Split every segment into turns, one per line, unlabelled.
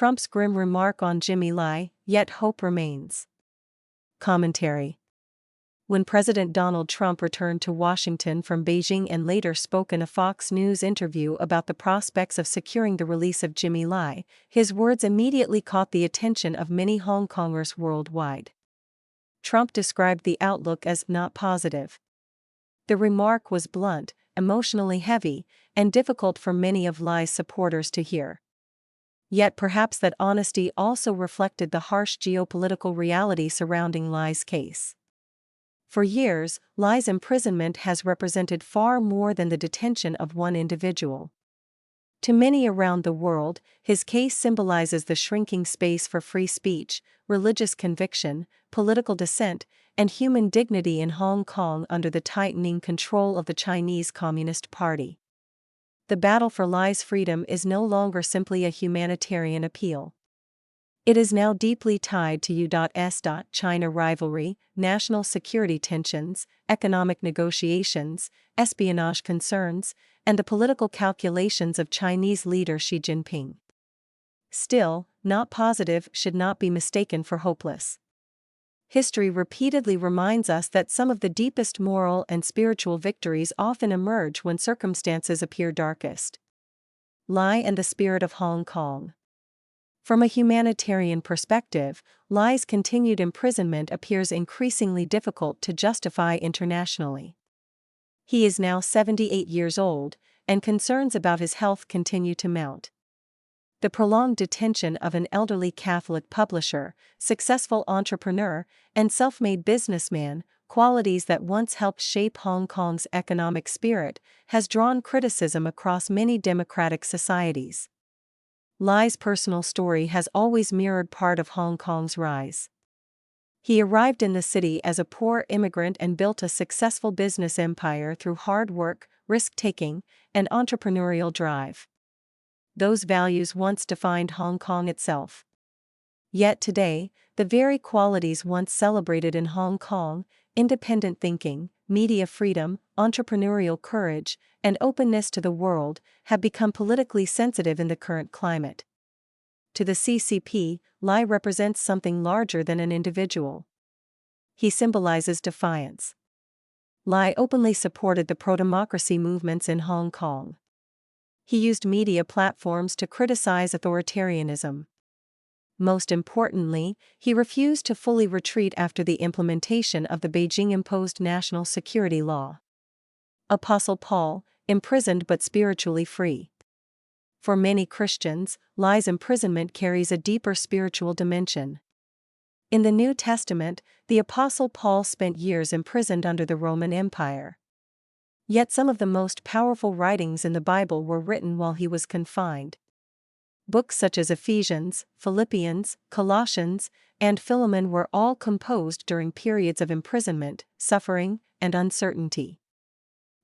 Trump's grim remark on Jimmy Lai, yet hope remains. Commentary. When President Donald Trump returned to Washington from Beijing and later spoke in a Fox News interview about the prospects of securing the release of Jimmy Lai, his words immediately caught the attention of many Hong Kongers worldwide. Trump described the outlook as not positive. The remark was blunt, emotionally heavy, and difficult for many of Lai's supporters to hear. Yet perhaps that honesty also reflected the harsh geopolitical reality surrounding Lai's case. For years, Lai's imprisonment has represented far more than the detention of one individual. To many around the world, his case symbolizes the shrinking space for free speech, religious conviction, political dissent, and human dignity in Hong Kong under the tightening control of the Chinese Communist Party. The battle for Lai's freedom is no longer simply a humanitarian appeal. It is now deeply tied to U.S.-China rivalry, national security tensions, economic negotiations, espionage concerns, and the political calculations of Chinese leader Xi Jinping. Still, not positive should not be mistaken for hopeless. History repeatedly reminds us that some of the deepest moral and spiritual victories often emerge when circumstances appear darkest. Lai and the spirit of Hong Kong. From a humanitarian perspective, Lai's continued imprisonment appears increasingly difficult to justify internationally. He is now 78 years old, and concerns about his health continue to mount. The prolonged detention of an elderly Catholic publisher, successful entrepreneur, and self-made businessman, qualities that once helped shape Hong Kong's economic spirit, has drawn criticism across many democratic societies. Lai's personal story has always mirrored part of Hong Kong's rise. He arrived in the city as a poor immigrant and built a successful business empire through hard work, risk-taking, and entrepreneurial drive. Those values once defined Hong Kong itself. Yet today, the very qualities once celebrated in Hong Kong, independent thinking, media freedom, entrepreneurial courage, and openness to the world, have become politically sensitive in the current climate. To the CCP, Lai represents something larger than an individual. He symbolizes defiance. Lai openly supported the pro-democracy movements in Hong Kong. He used media platforms to criticize authoritarianism. Most importantly, he refused to fully retreat after the implementation of the Beijing-imposed national security law. Apostle Paul, imprisoned but spiritually free. For many Christians, Lai's imprisonment carries a deeper spiritual dimension. In the New Testament, the Apostle Paul spent years imprisoned under the Roman Empire. Yet some of the most powerful writings in the Bible were written while he was confined. Books such as Ephesians, Philippians, Colossians, and Philemon were all composed during periods of imprisonment, suffering, and uncertainty.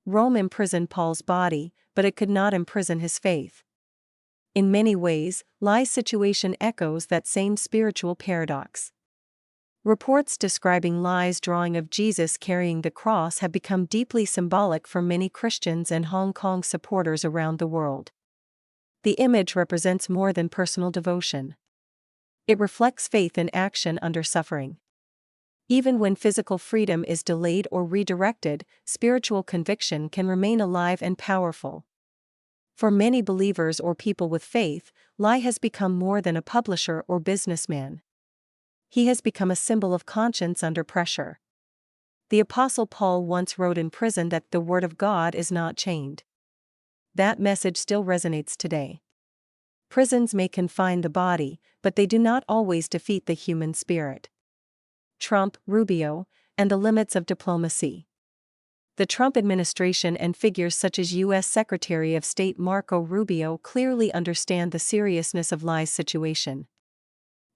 Rome imprisoned Paul's body, but it could not imprison his faith. In many ways, Lai's situation echoes that same spiritual paradox. Reports describing Lai's drawing of Jesus carrying the cross have become deeply symbolic for many Christians and Hong Kong supporters around the world. The image represents more than personal devotion. It reflects faith in action under suffering. Even when physical freedom is delayed or redirected, spiritual conviction can remain alive and powerful. For many believers or people with faith, Lai has become more than a publisher or businessman. He has become a symbol of conscience under pressure. The Apostle Paul once wrote in prison that the Word of God is not chained. That message still resonates today. Prisons may confine the body, but they do not always defeat the human spirit. Trump, Rubio, and the limits of diplomacy. The Trump administration and figures such as U.S. Secretary of State Marco Rubio clearly understand the seriousness of Lai's situation.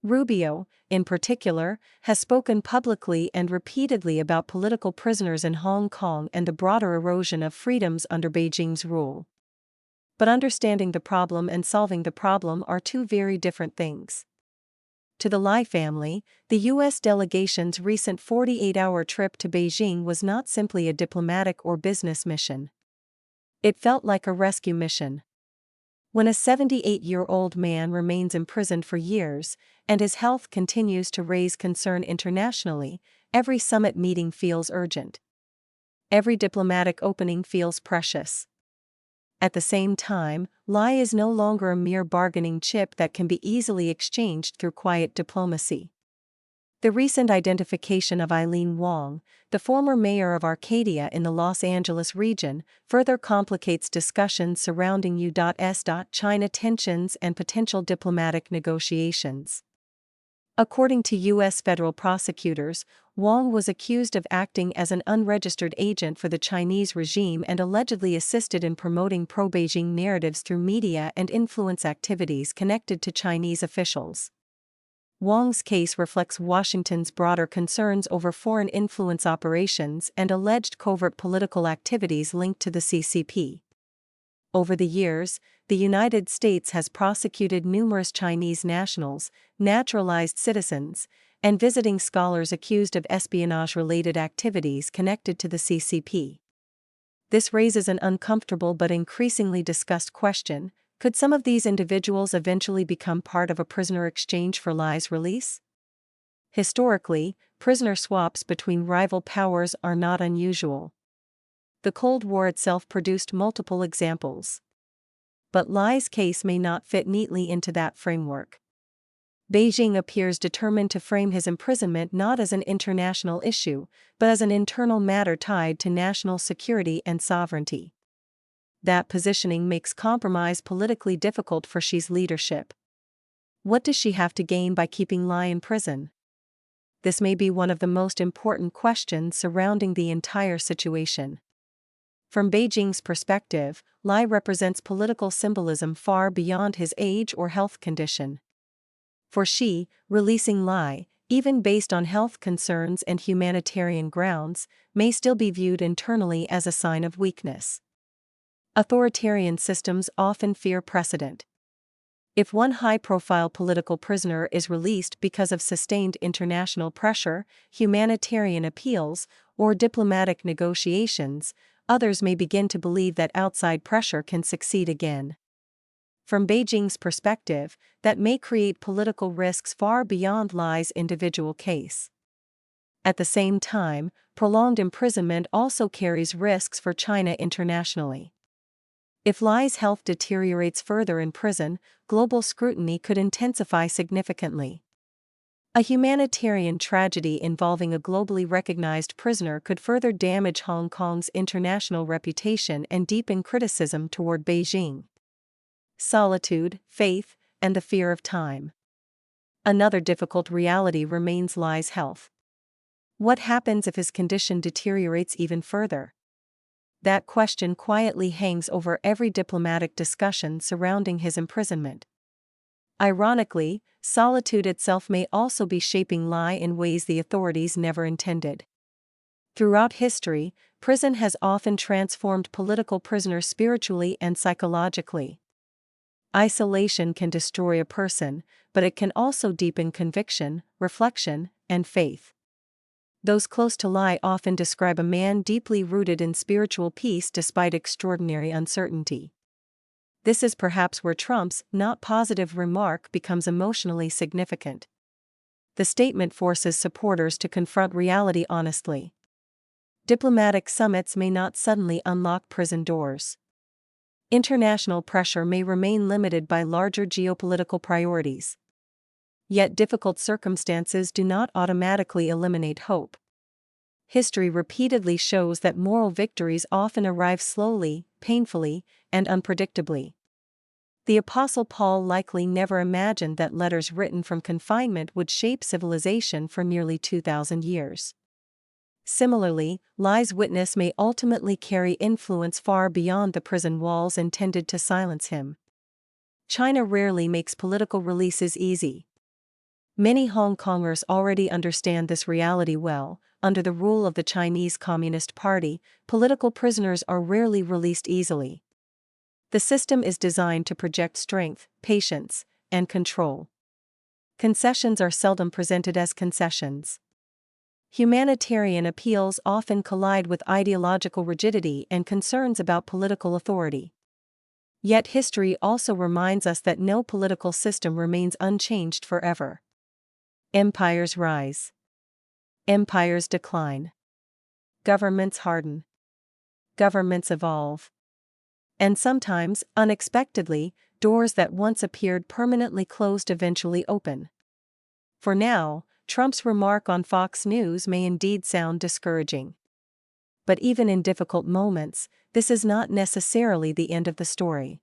Rubio, in particular, has spoken publicly and repeatedly about political prisoners in Hong Kong and the broader erosion of freedoms under Beijing's rule. But understanding the problem and solving the problem are two very different things. To the Lai family, the U.S. delegation's recent 48-hour trip to Beijing was not simply a diplomatic or business mission. It felt like a rescue mission. When a 78-year-old man remains imprisoned for years, and his health continues to raise concern internationally, every summit meeting feels urgent. Every diplomatic opening feels precious. At the same time, Lai is no longer a mere bargaining chip that can be easily exchanged through quiet diplomacy. The recent identification of Eileen Wong, the former mayor of Arcadia in the Los Angeles region, further complicates discussions surrounding U.S.-China tensions and potential diplomatic negotiations. According to U.S. federal prosecutors, Wong was accused of acting as an unregistered agent for the Chinese regime and allegedly assisted in promoting pro-Beijing narratives through media and influence activities connected to Chinese officials. Wong's case reflects Washington's broader concerns over foreign influence operations and alleged covert political activities linked to the CCP. Over the years, the United States has prosecuted numerous Chinese nationals, naturalized citizens, and visiting scholars accused of espionage-related activities connected to the CCP. This raises an uncomfortable but increasingly discussed question: could some of these individuals eventually become part of a prisoner exchange for Lai's release? Historically, prisoner swaps between rival powers are not unusual. The Cold War itself produced multiple examples. But Lai's case may not fit neatly into that framework. Beijing appears determined to frame his imprisonment not as an international issue, but as an internal matter tied to national security and sovereignty. That positioning makes compromise politically difficult for Xi's leadership. What does she have to gain by keeping Lai in prison? This may be one of the most important questions surrounding the entire situation. From Beijing's perspective, Lai represents political symbolism far beyond his age or health condition. For Xi, releasing Lai, even based on health concerns and humanitarian grounds, may still be viewed internally as a sign of weakness. Authoritarian systems often fear precedent. If one high-profile political prisoner is released because of sustained international pressure, humanitarian appeals, or diplomatic negotiations, others may begin to believe that outside pressure can succeed again. From Beijing's perspective, that may create political risks far beyond Lai's individual case. At the same time, prolonged imprisonment also carries risks for China internationally. If Lai's health deteriorates further in prison, global scrutiny could intensify significantly. A humanitarian tragedy involving a globally recognized prisoner could further damage Hong Kong's international reputation and deepen criticism toward Beijing. Solitude, faith, and the fear of time. Another difficult reality remains Lai's health. What happens if his condition deteriorates even further? That question quietly hangs over every diplomatic discussion surrounding his imprisonment. Ironically, solitude itself may also be shaping Lai in ways the authorities never intended. Throughout history, prison has often transformed political prisoners spiritually and psychologically. Isolation can destroy a person, but it can also deepen conviction, reflection, and faith. Those close to Lai often describe a man deeply rooted in spiritual peace despite extraordinary uncertainty. This is perhaps where Trump's not positive remark becomes emotionally significant. The statement forces supporters to confront reality honestly. Diplomatic summits may not suddenly unlock prison doors. International pressure may remain limited by larger geopolitical priorities. Yet difficult circumstances do not automatically eliminate hope. History repeatedly shows that moral victories often arrive slowly, painfully, and unpredictably. The Apostle Paul likely never imagined that letters written from confinement would shape civilization for nearly 2,000 years. Similarly, Lai's witness may ultimately carry influence far beyond the prison walls intended to silence him. China rarely makes political releases easy. Many Hong Kongers already understand this reality well. Under the rule of the Chinese Communist Party, political prisoners are rarely released easily. The system is designed to project strength, patience, and control. Concessions are seldom presented as concessions. Humanitarian appeals often collide with ideological rigidity and concerns about political authority. Yet history also reminds us that no political system remains unchanged forever. Empires rise. Empires decline. Governments harden. Governments evolve. And sometimes, unexpectedly, doors that once appeared permanently closed eventually open. For now, Trump's remark on Fox News may indeed sound discouraging. But even in difficult moments, this is not necessarily the end of the story.